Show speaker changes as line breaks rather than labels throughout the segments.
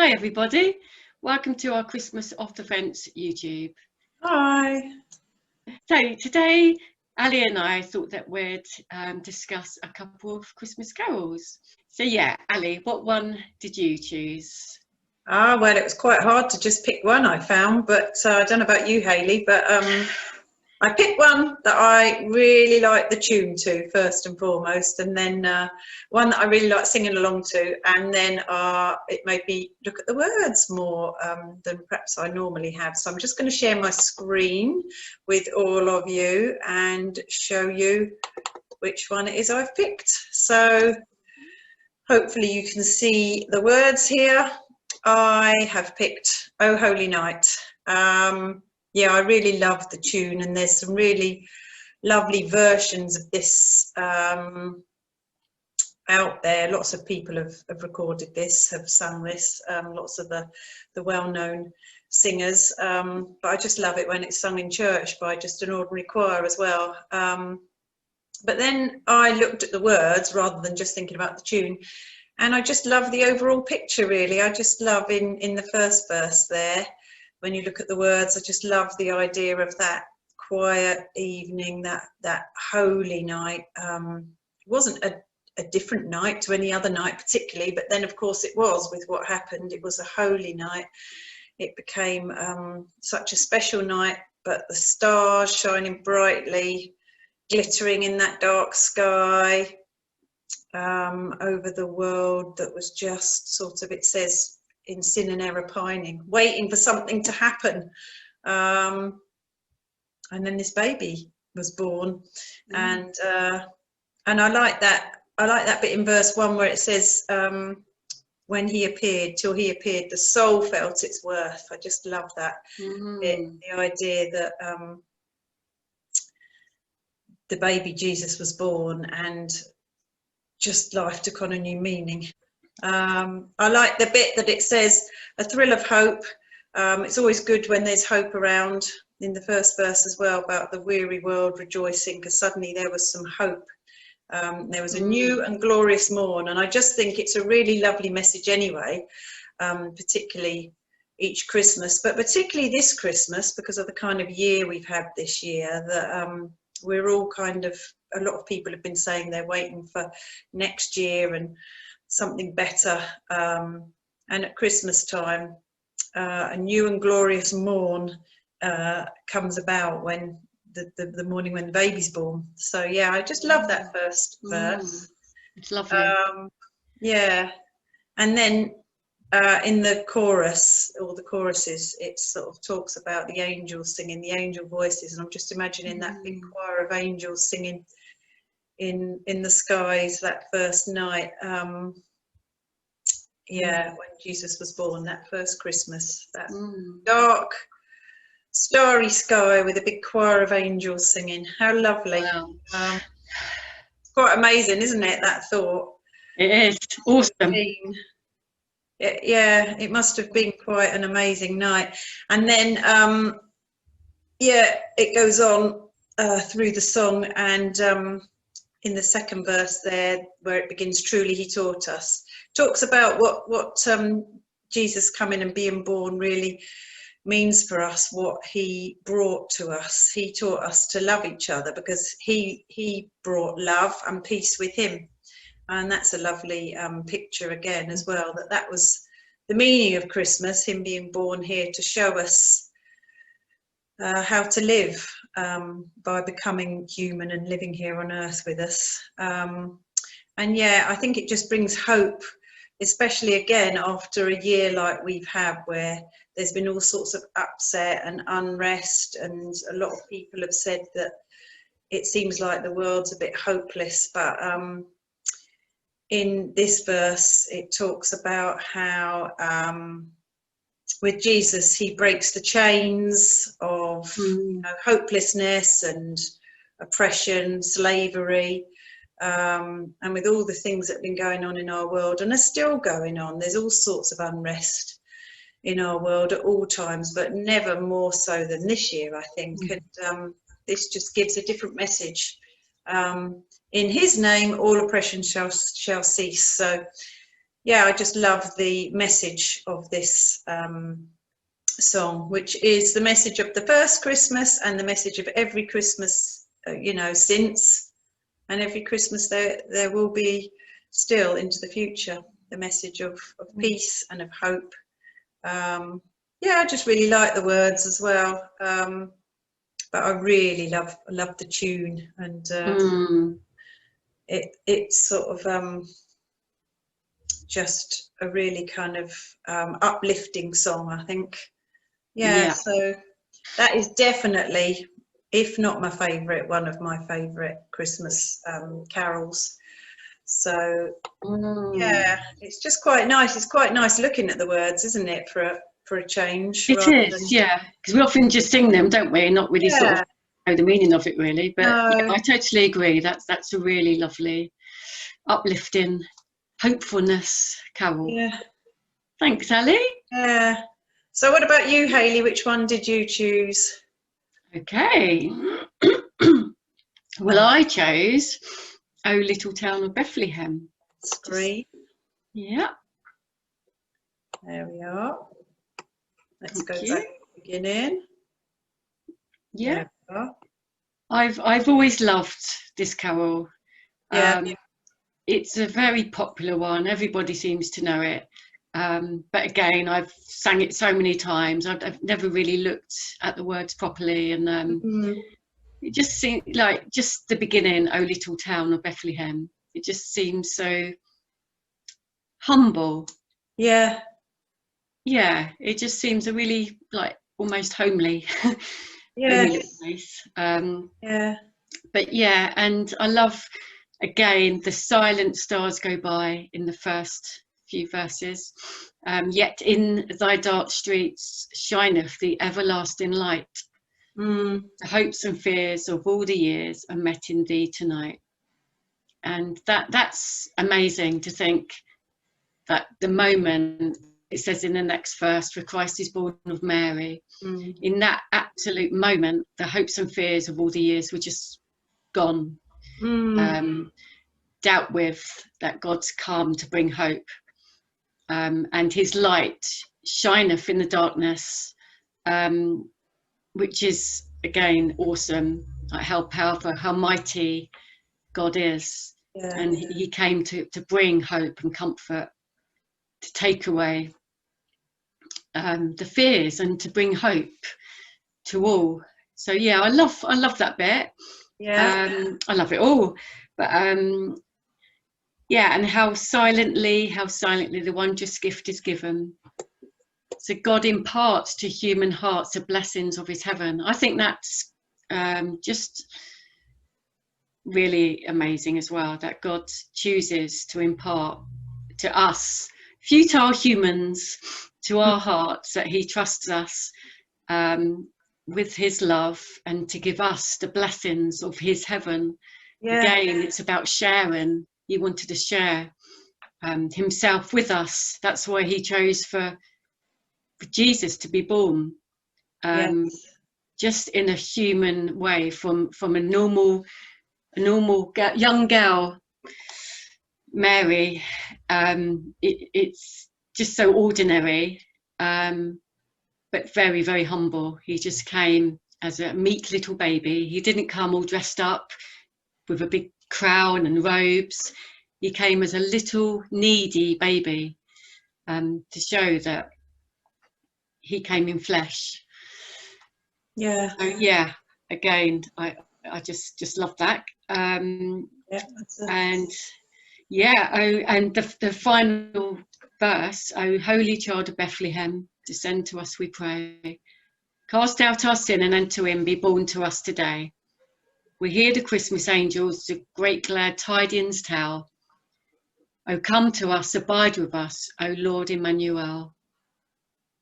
Hi everybody, welcome to our Christmas Off the Fence YouTube.
Hi.
So today Ali and I thought that we'd discuss a couple of Christmas carols. So yeah, Ali, what one did you choose?
Well, it was quite hard to just pick one, I found, but I don't know about you, Hayley, but I picked one that I really like the tune to, first and foremost, and then one that I really like singing along to, and then it made me look at the words more than perhaps I normally have. So I'm just going to share my screen with all of you and show you which one it is I've picked. So hopefully you can see the words here. I have picked Oh Holy Night. Yeah, I really love the tune, and there's some really lovely versions of this out there. Lots of people have recorded this, have sung this, lots of the well-known singers, but I just love it when it's sung in church by just an ordinary choir as well. But then I looked at the words rather than just thinking about the tune, and I just love the overall picture, really. I just love in the first verse there, when you look at the words, I just love the idea of that quiet evening, that holy night. It wasn't a different night to any other night particularly, but then of course it was with what happened. It was a holy night. It became such a special night, but the stars shining brightly, glittering in that dark sky over the world that was just sort of, it says, in sin and error pining, waiting for something to happen. And then this baby was born. And I like that bit in verse 1 where it says, when he appeared, till he appeared, the soul felt its worth. I just love that bit, the idea that the baby Jesus was born and just life took on a new meaning. I like the bit that it says, a thrill of hope. It's always good when there's hope around, in the first verse as well, about the weary world rejoicing, because suddenly there was some hope. There was a new and glorious morn, and I just think it's a really lovely message anyway, particularly each Christmas, but particularly this Christmas, because of the kind of year we've had this year, that we're all kind of, a lot of people have been saying they're waiting for next year and something better, and at Christmas time a new and glorious morn comes about when the morning when the baby's born. So yeah, I just love that first verse.
It's lovely.
Yeah, and then in the chorus, or the choruses, it sort of talks about the angels singing, the angel voices, and I'm just imagining that big choir of angels singing in the skies that first night, yeah, when Jesus was born, that first Christmas, that dark starry sky with a big choir of angels singing. How lovely.
Wow.
It's quite amazing, isn't it, that thought?
It is awesome.
Yeah, it must have been quite an amazing night. And then yeah, it goes on through the song, and in the second verse there, where it begins, truly he taught us, talks about what Jesus coming and being born really means for us, what he brought to us. He taught us to love each other, because he brought love and peace with him. And that's a lovely picture again as well, that was the meaning of Christmas, him being born here to show us how to live by becoming human and living here on earth with us. And yeah, I think it just brings hope, especially again after a year like we've had, where there's been all sorts of upset and unrest, and a lot of people have said that it seems like the world's a bit hopeless. But in this verse it talks about how with Jesus, he breaks the chains of hopelessness and oppression, slavery, and with all the things that have been going on in our world and are still going on. There's all sorts of unrest in our world at all times, but never more so than this year, I think. And this just gives a different message. In his name, all oppression shall cease. So yeah, I just love the message of this song, which is the message of the first Christmas and the message of every Christmas, since, and every Christmas there will be still into the future, the message of peace and of hope. Yeah, I just really like the words as well, but I really love the tune, and it's sort of just a really kind of uplifting song, I think. Yeah, so that is definitely, if not my favourite, one of my favourite Christmas carols. So yeah, it's just quite nice. It's quite nice looking at the words, isn't it, for a change?
It is, yeah, because we often just sing them, don't we, and not really sort of know the meaning of it, really. But yeah, I totally agree. That's a really lovely, uplifting, hopefulness carol.
Yeah.
Thanks, Ali.
Yeah. So what about you, Hayley? Which one did you choose?
Okay. Well, I chose "O Little Town of Bethlehem."
Screen.
Yeah.
There we are. Let's go back to the beginning.
Yeah. I've always loved this carol.
Yeah.
It's a very popular one. Everybody seems to know it. But again, I've sang it so many times. I've never really looked at the words properly, and it just seemed like just the beginning. "O Little Town of Bethlehem." It just seems so humble.
Yeah.
Yeah, it just seems a really almost homely,
Yeah.
place.
Yeah.
But yeah, and I love again the silent stars go by in the first few verses. Yet in thy dark streets shineth the everlasting light. The hopes and fears of all the years are met in thee tonight. And that's amazing to think that the moment it says in the next verse, "For Christ is born of Mary," in that absolute moment, the hopes and fears of all the years were just gone, dealt with, that God's come to bring hope. And his light shineth in the darkness, which is again awesome, like how powerful, how mighty God is. And he came to bring hope and comfort, to take away the fears and to bring hope to all. So yeah, I love that bit. I love it all, but yeah, and how silently the wondrous gift is given. So God imparts to human hearts the blessings of his heaven. I think that's just really amazing as well, that God chooses to impart to us futile humans, to our hearts, that he trusts us with his love, and to give us the blessings of his heaven. Again, it's about sharing. He wanted to share himself with us. That's why he chose for Jesus to be born, just in a human way, from a normal young girl, Mary. It's just so ordinary, but very, very humble. He just came as a meek little baby. He didn't come all dressed up with a big crown and robes. He came as a little needy baby, to show that he came in flesh. So, yeah, again, I just love that. And yeah, and the final verse, "O holy child of Bethlehem, descend to us, we pray. Cast out our sin and enter in, be born to us today. We hear the Christmas angels the great glad tidings tell. O come to us, abide with us, O Lord Emmanuel."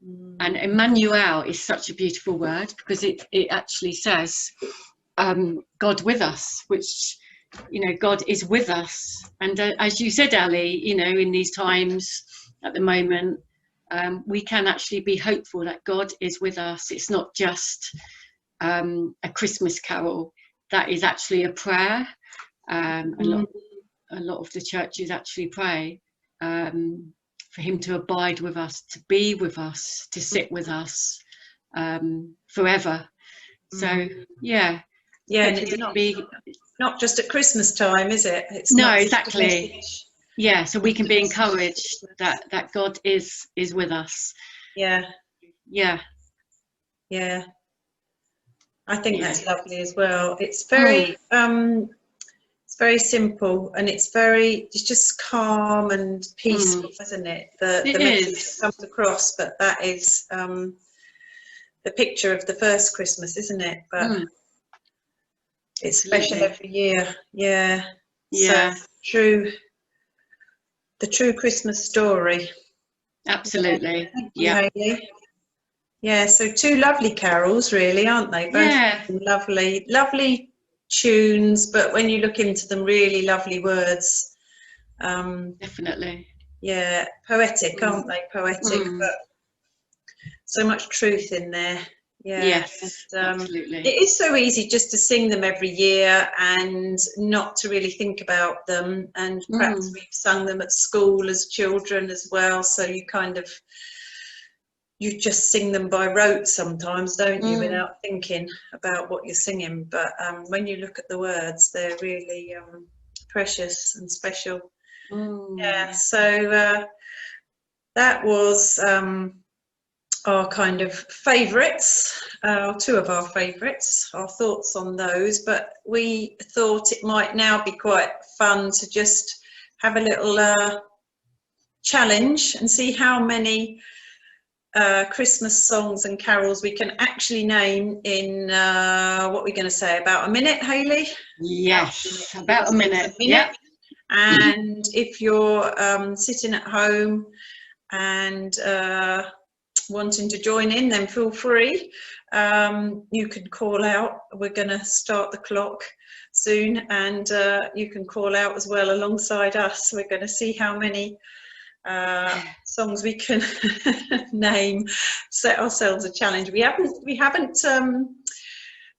And Emmanuel is such a beautiful word, because it actually says God with us, which, God is with us. And as you said, Ali, in these times at the moment, we can actually be hopeful that God is with us. It's not just a Christmas carol. That is actually a prayer. A lot of the churches actually pray. for him to abide with us, to be with us, to sit with us forever. So yeah,
yeah, and
hopefully
it's
we can
not just at Christmas time, is it? It's
no,
not just a
exactly.
message.
Yeah, so we can be encouraged that God is with us.
Yeah,
yeah,
yeah. I think
yeah.
that's lovely as well. It's very it's very simple, and it's just calm and peaceful, isn't it? The message that comes across, but that is the picture of the first Christmas, isn't it? But it's special every year. Yeah.
Yeah.
So the true Christmas story.
Absolutely.
Thank you,
Yeah.
Hayley. Yeah, so 2 lovely carols, really, aren't they? Both lovely, lovely tunes, but when you look into them, really lovely words.
Definitely.
Yeah, poetic, aren't they? Poetic, but so much truth in there. Yeah.
Yes,
and,
absolutely.
it is so easy just to sing them every year and not to really think about them. And perhaps we've sung them at school as children as well, so you just sing them by rote sometimes, don't you, without thinking about what you're singing. But when you look at the words, they're really precious and special. Yeah, so that was our kind of favourites, 2 of our favourites, our thoughts on those. But we thought it might now be quite fun to just have a little challenge and see how many Christmas songs and carols we can actually name in what we're going to say, about a minute, Hayley?
Yes, about a minute. Yeah.
And if you're sitting at home and wanting to join in, then feel free. You can call out. We're going to start the clock soon, and you can call out as well alongside us. We're going to see how many songs we can name, set ourselves a challenge. We haven't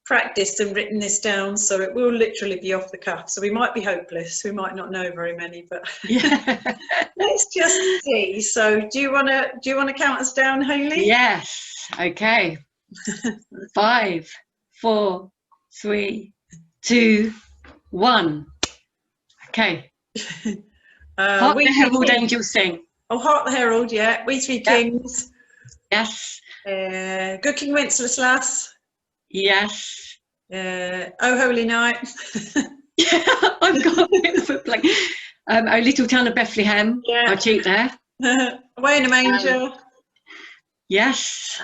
practiced and written this down, so it will literally be off the cuff, so we might be hopeless, we might not know very many, but let's just see. So do you want to count us down, Hayley?
Yes. Okay. 5, 4, 3, 2, 1. Okay. Hark the Herald Angels Sing.
Oh, Hark the Herald, yeah. We Three Kings.
Yes.
Good King Wenceslas.
Yes.
Oh Holy Night.
Yeah, I've got a bit of a blank. Oh Little Town of Bethlehem. Yeah. I'll cheat there.
Away in a Manger.
Yes.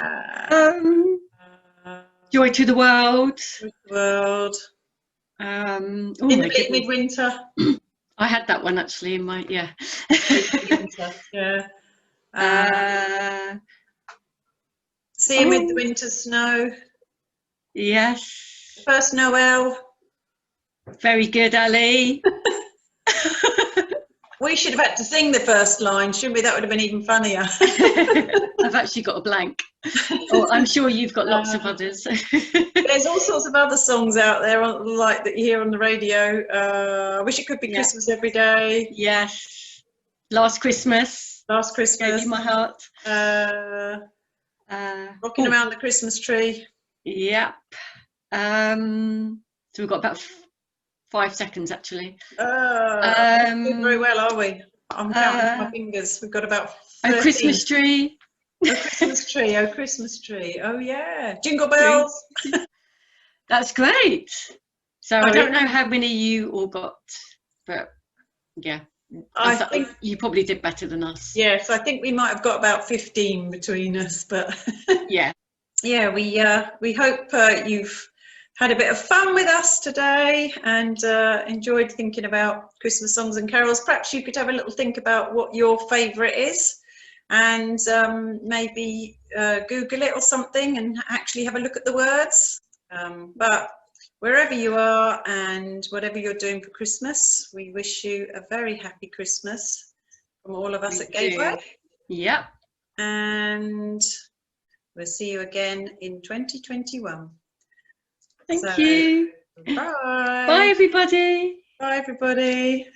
Joy to the World.
Joy to the World.
In
the Bleak Midwinter.
I had that one actually in my yeah.
See Him with the Winter Snow.
Yes.
First Noel.
Very good, Ali.
We should have had to sing the first line, shouldn't we? That would have been even funnier.
I've actually got a blank. Oh, I'm sure you've got lots of others.
There's all sorts of other songs out there, like that you hear on the radio. I Wish It Could Be Christmas Every Day.
Yes. Last Christmas.
Last Christmas.
Gave You My Heart.
Rocking Around the Christmas Tree.
Yep. So we've got about 5 seconds actually.
Not doing very well, are we? I'm counting my fingers. We've got about 13.
Oh, Christmas Tree.
Oh, Christmas Tree. Oh, Christmas Tree. Oh, yeah. Jingle Bells.
That's great. So I don't know how many you all got, but yeah. I think you probably did better than us.
Yes, I think we might have got about 15 between us, but
yeah.
Yeah, we hope you've had a bit of fun with us today and enjoyed thinking about Christmas songs and carols. Perhaps you could have a little think about what your favourite is and maybe Google it or something and actually have a look at the words. But wherever you are and whatever you're doing for Christmas, we wish you a very happy Christmas from all of us at Gateway.
Yep.
And we'll see you again in 2021.
Thank you.
Bye.
Bye, everybody.
Bye, everybody.